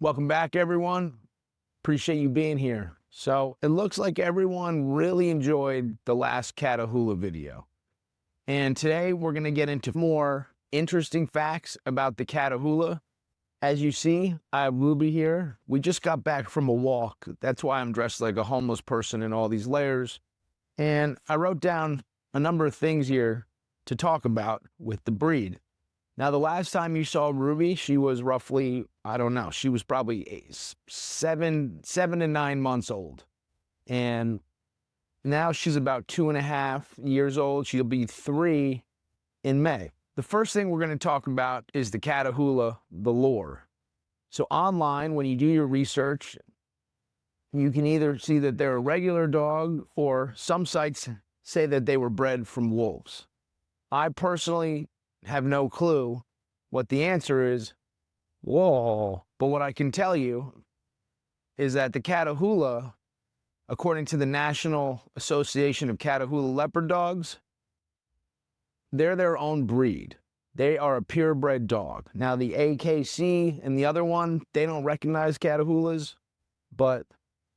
Welcome back, everyone. Appreciate you being here. So it looks like everyone really enjoyed the last Catahoula video. And today we're going to get into more interesting facts about the Catahoula. As you see, I have Ruby here. We just got back from a walk. That's why I'm dressed like a homeless person in all these layers. And I wrote down a number of things here to talk about with the breed. Now, the last time you saw Ruby, she was roughly, I don't know, she was probably 7 to 9 months old. And now she's about 2.5 years old. She'll be 3 in May. The first thing we're going to talk about is the Catahoula, the lore. So online, when you do your research, you can either see that they're a regular dog, or some sites say that they were bred from wolves. I personally have no clue what the answer is. Whoa. But what I can tell you is that the Catahoula, according to the National Association of Catahoula Leopard Dogs, they're their own breed. They are a purebred dog. Now, the AKC and the other one, they don't recognize Catahoulas, but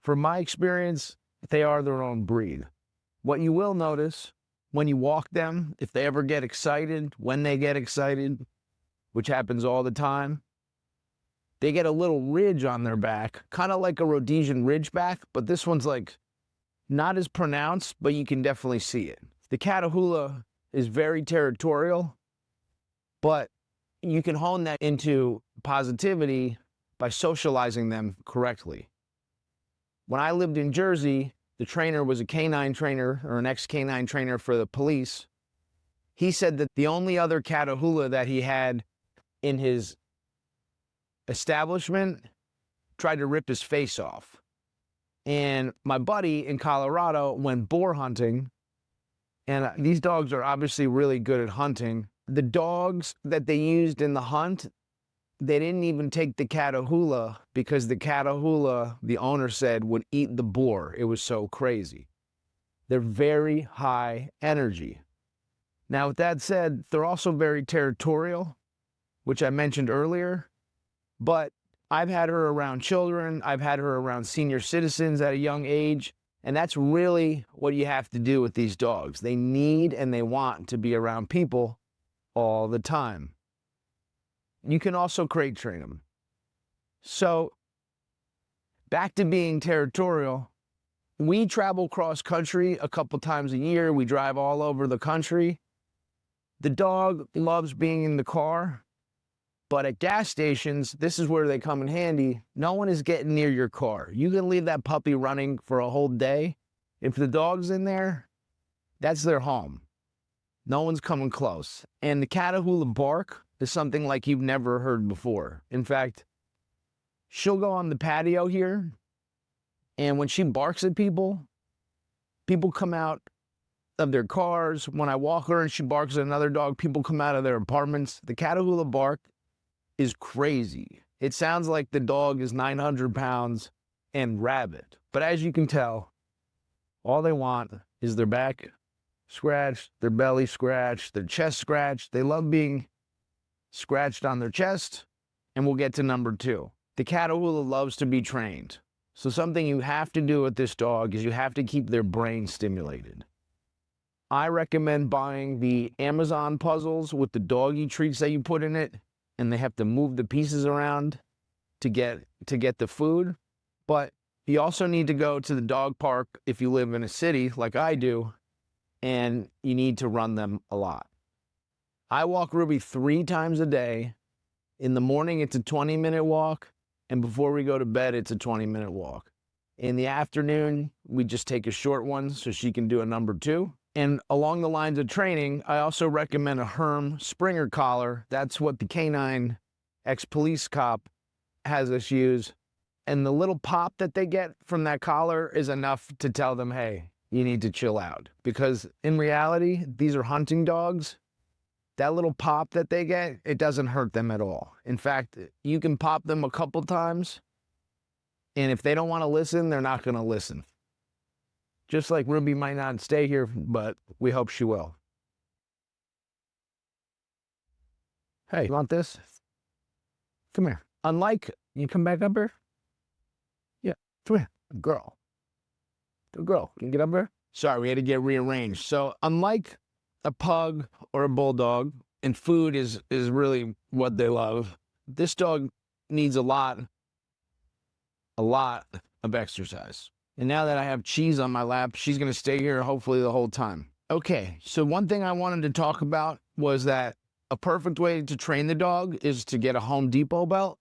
from my experience, they are their own breed. What you will notice when you walk them, if they ever get excited, when they get excited, which happens all the time, they get a little ridge on their back, kind of like a Rhodesian ridgeback, but this one's like not as pronounced, but you can definitely see it. The Catahoula is very territorial, but you can hone that into positivity by socializing them correctly. When I lived in Jersey, the trainer was a canine trainer, or an ex-canine trainer for the police. He said that the only other Catahoula that he had in his establishment tried to rip his face off. And my buddy in Colorado went boar hunting, and these dogs are obviously really good at hunting. The dogs that they used in the hunt, they didn't even take the Catahoula because the Catahoula, the owner said, would eat the boar. It was so crazy. They're very high energy. Now, with that said, they're also very territorial, which I mentioned earlier, but I've had her around children. I've had her around senior citizens at a young age, and that's really what you have to do with these dogs. They need and they want to be around people all the time. You can also crate train them. So, back to being territorial, we travel cross country a couple times a year. We drive all over the country. The dog loves being in the car, but at gas stations, this is where they come in handy. No one is getting near your car. You can leave that puppy running for a whole day. If the dog's in there, that's their home. No one's coming close. And the Catahoula bark is something like you've never heard before. In fact, she'll go on the patio here, and when she barks at people, people come out of their cars. When I walk her and she barks at another dog, people come out of their apartments. The Catahoula bark is crazy. It sounds like the dog is 900 pounds and rabid. But as you can tell, all they want is their back scratched, their belly scratched, their chest scratched. They love being scratched on their chest, and we'll get to number 2. The Catahoula loves to be trained. So something you have to do with this dog is you have to keep their brain stimulated. I recommend buying the Amazon puzzles with the doggy treats that you put in it, and they have to move the pieces around to get the food. But you also need to go to the dog park if you live in a city like I do, and you need to run them a lot. I walk Ruby 3 times a day. In the morning, it's a 20-minute walk, and before we go to bed, it's a 20-minute walk. In the afternoon, we just take a short one so she can do a number 2. And along the lines of training, I also recommend a Herm Springer collar. That's what the canine ex-police cop has us use. And the little pop that they get from that collar is enough to tell them, hey, you need to chill out. Because in reality, these are hunting dogs. That little pop that they get, it doesn't hurt them at all. In fact, you can pop them a couple times, and if they don't want to listen, they're not going to listen. Just like Ruby might not stay here, but we hope she will. Hey, you want this? Come here. Unlike You come back up here? Yeah, come here. Girl. The girl, can you get up here? Sorry, we had to get rearranged. So unlike a pug or a bulldog, and food is really what they love, this dog needs a lot of exercise. And now that I have Cheese on my lap, she's going to stay here hopefully the whole time. Okay, so one thing I wanted to talk about was that a perfect way to train the dog is to get a Home Depot belt.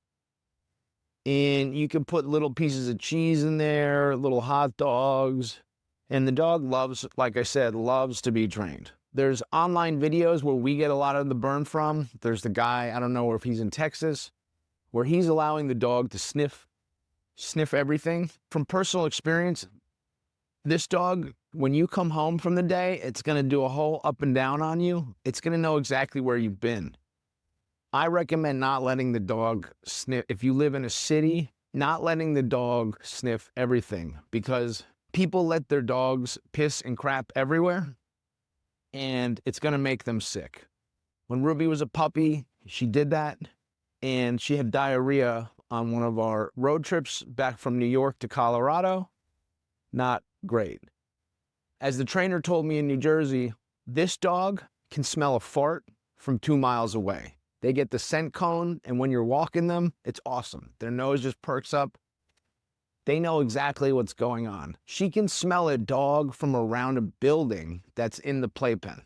And you can put little pieces of cheese in there, little hot dogs. And the dog loves, like I said, loves to be trained. There's online videos where we get a lot of the burn from. There's the guy, I don't know if he's in Texas, where he's allowing the dog to sniff everything. From personal experience, this dog, when you come home from the day, it's going to do a whole up and down on you. It's going to know exactly where you've been. I recommend not letting the dog sniff. If you live in a city, not letting the dog sniff everything, because people let their dogs piss and crap everywhere, and it's going to make them sick. When Ruby was a puppy, she did that, and she had diarrhea on one of our road trips back from New York to Colorado. Not great. As the trainer told me in New Jersey, this dog can smell a fart from 2 miles away. They get the scent cone, and when you're walking them, it's awesome. Their nose just perks up. They know exactly what's going on. She can smell a dog from around a building that's in the playpen.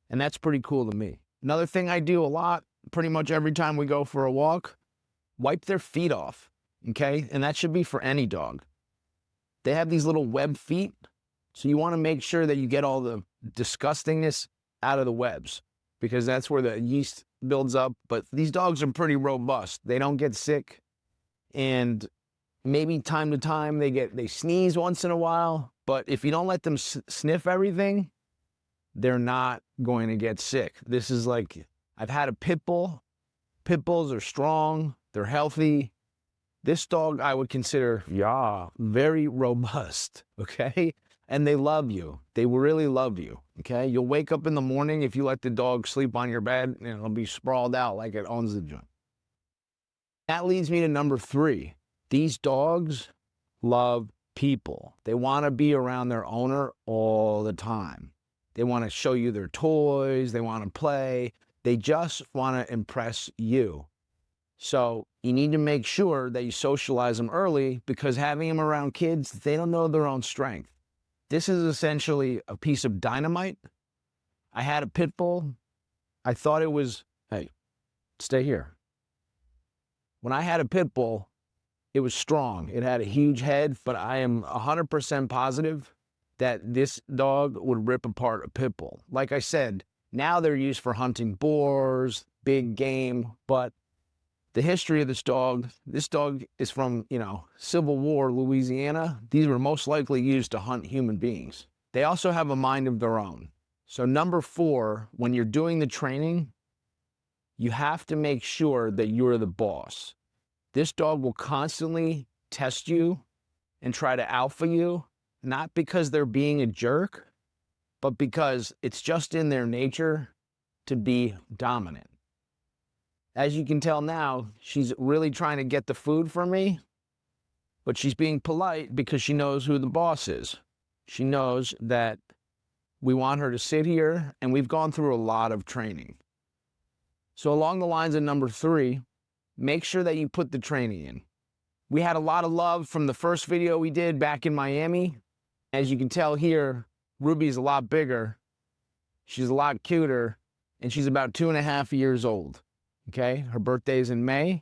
And that's pretty cool to me. Another thing I do a lot, pretty much every time we go for a walk, wipe their feet off, okay? And that should be for any dog. They have these little web feet, so you want to make sure that you get all the disgustingness out of the webs, because that's where the yeast builds up. But these dogs are pretty robust. They don't get sick, and maybe time to time they sneeze once in a while, but if you don't let them sniff everything, they're not going to get sick. This is like, I've had a pit bull. Pit bulls are strong, they're healthy. This dog I would consider, very robust, okay? And they love you. They really love you, okay? You'll wake up in the morning, if you let the dog sleep on your bed, and it'll be sprawled out like it owns the joint. That leads me to number 3. These dogs love people. They want to be around their owner all the time. They want to show you their toys. They want to play. They just want to impress you. So you need to make sure that you socialize them early, because having them around kids, they don't know their own strength. This is essentially a piece of dynamite. I had a pit bull. I thought it was, hey, stay here. When I had a pit bull, it was strong. It had a huge head, but I am 100% positive that this dog would rip apart a pit bull. Like I said, now they're used for hunting boars, big game, but the history of this dog is from, Civil War, Louisiana. These were most likely used to hunt human beings. They also have a mind of their own. So number 4, when you're doing the training, you have to make sure that you're the boss. This dog will constantly test you and try to alpha you, not because they're being a jerk, but because it's just in their nature to be dominant. As you can tell now, she's really trying to get the food from me, but she's being polite because she knows who the boss is. She knows that we want her to sit here, and we've gone through a lot of training. So along the lines of number 3, make sure that you put the training in. We had a lot of love from the first video we did back in Miami. As you can tell here, Ruby's a lot bigger, she's a lot cuter, and she's about 2.5 years old. Okay, her birthday's in May.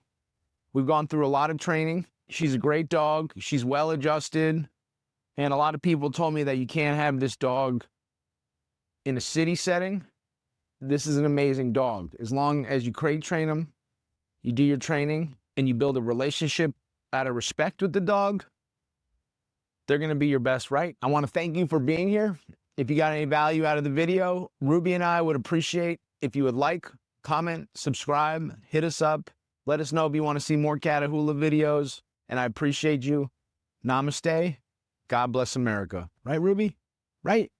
We've gone through a lot of training. She's a great dog. She's well adjusted. And a lot of people told me that you can't have this dog in a city setting. This is an amazing dog. As long as you crate train them, you do your training, and you build a relationship out of respect with the dog, they're going to be your best, right? I want to thank you for being here. If you got any value out of the video, Ruby and I would appreciate if you would like, comment, subscribe, hit us up. Let us know if you want to see more Catahoula videos. And I appreciate you. Namaste. God bless America. Right, Ruby? Right?